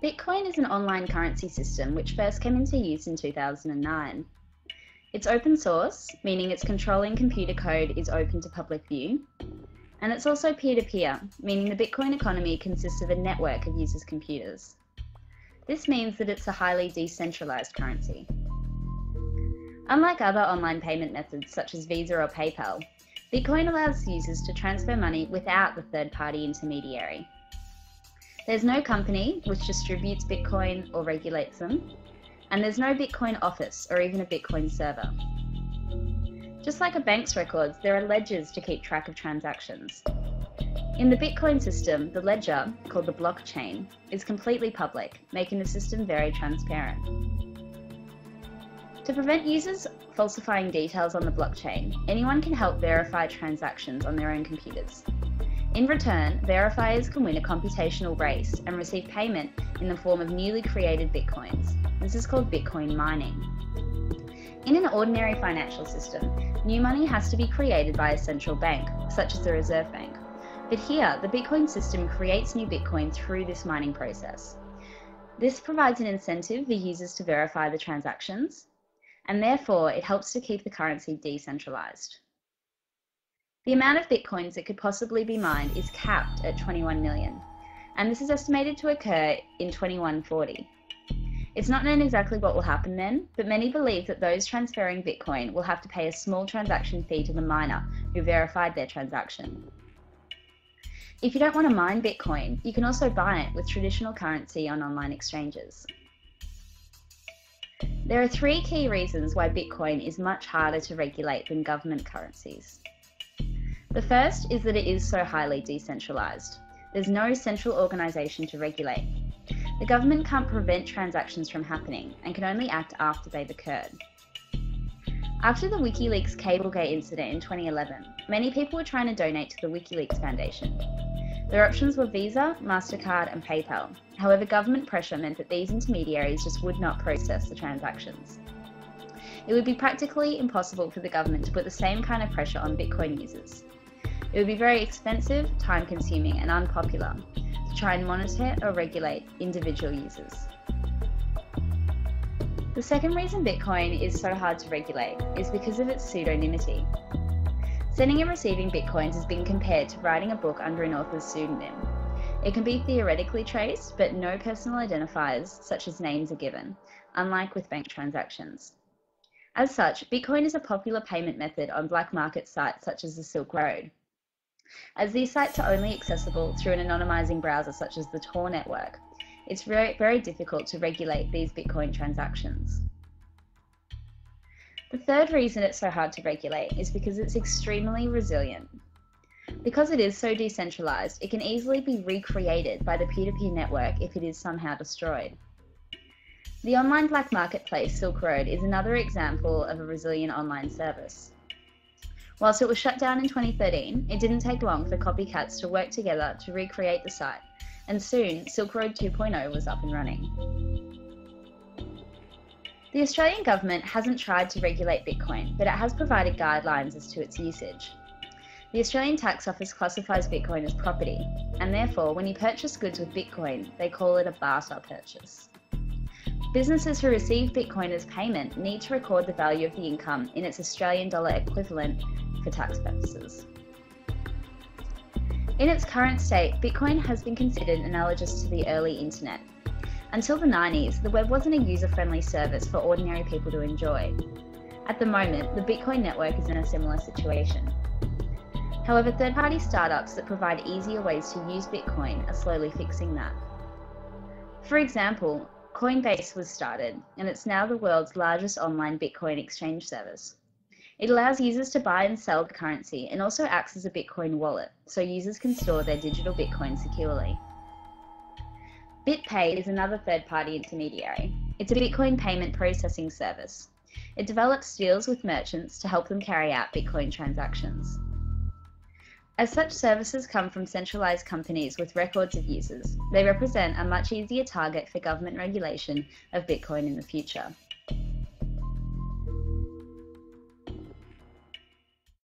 Bitcoin is an online currency system which first came into use in 2009. It's open source, meaning its controlling computer code is open to public view, and it's also peer-to-peer, meaning the Bitcoin economy consists of a network of users' computers. This means that it's a highly decentralized currency. Unlike other online payment methods such as Visa or PayPal, Bitcoin allows users to transfer money without the third-party intermediary. There's no company which distributes Bitcoin or regulates them, and there's no Bitcoin office or even a Bitcoin server. Just like a bank's records, there are ledgers to keep track of transactions. In the Bitcoin system, the ledger, called the blockchain, is completely public, making the system very transparent. To prevent users falsifying details on the blockchain, anyone can help verify transactions on their own computers. In return, verifiers can win a computational race and receive payment in the form of newly created bitcoins. This is called Bitcoin mining. In an ordinary financial system, new money has to be created by a central bank, such as the Reserve Bank. But here, the Bitcoin system creates new Bitcoin through this mining process. This provides an incentive for users to verify the transactions, and therefore it helps to keep the currency decentralized. The amount of Bitcoins that could possibly be mined is capped at 21 million, and this is estimated to occur in 2140. It's not known exactly what will happen then, but many believe that those transferring Bitcoin will have to pay a small transaction fee to the miner who verified their transaction. If you don't want to mine Bitcoin, you can also buy it with traditional currency on online exchanges. There are three key reasons why Bitcoin is much harder to regulate than government currencies. The first is that it is so highly decentralized. There's no central organization to regulate. The government can't prevent transactions from happening and can only act after they've occurred. After the WikiLeaks Cablegate incident in 2011, many people were trying to donate to the WikiLeaks Foundation. Their options were Visa, MasterCard and PayPal. However, government pressure meant that these intermediaries just would not process the transactions. It would be practically impossible for the government to put the same kind of pressure on Bitcoin users. It would be very expensive, time-consuming and unpopular to try and monitor or regulate individual users. The second reason Bitcoin is so hard to regulate is because of its pseudonymity. Sending and receiving Bitcoins has been compared to writing a book under an author's pseudonym. It can be theoretically traced, but no personal identifiers such as names are given, unlike with bank transactions. As such, Bitcoin is a popular payment method on black market sites such as the Silk Road. As these sites are only accessible through an anonymizing browser such as the Tor network, it's very difficult to regulate these Bitcoin transactions. The third reason it's so hard to regulate is because it's extremely resilient. Because it is so decentralized, it can easily be recreated by the peer-to-peer network if it is somehow destroyed. The online black marketplace Silk Road is another example of a resilient online service. Whilst it was shut down in 2013, it didn't take long for copycats to work together to recreate the site, and soon Silk Road 2.0 was up and running. The Australian government hasn't tried to regulate Bitcoin, but it has provided guidelines as to its usage. The Australian Tax Office classifies Bitcoin as property, and therefore when you purchase goods with Bitcoin, they call it a barter purchase. Businesses who receive Bitcoin as payment need to record the value of the income in its Australian dollar equivalent for tax purposes. In its current state, Bitcoin has been considered analogous to the early internet. Until the 90s, the web wasn't a user-friendly service for ordinary people to enjoy. At the moment, the Bitcoin network is in a similar situation. However, third-party startups that provide easier ways to use Bitcoin are slowly fixing that. For example, Coinbase was started, and it's now the world's largest online Bitcoin exchange service. It allows users to buy and sell the currency and also acts as a Bitcoin wallet, so users can store their digital Bitcoin securely. BitPay is another third-party intermediary. It's a Bitcoin payment processing service. It develops deals with merchants to help them carry out Bitcoin transactions. As such services come from centralized companies with records of users, they represent a much easier target for government regulation of Bitcoin in the future.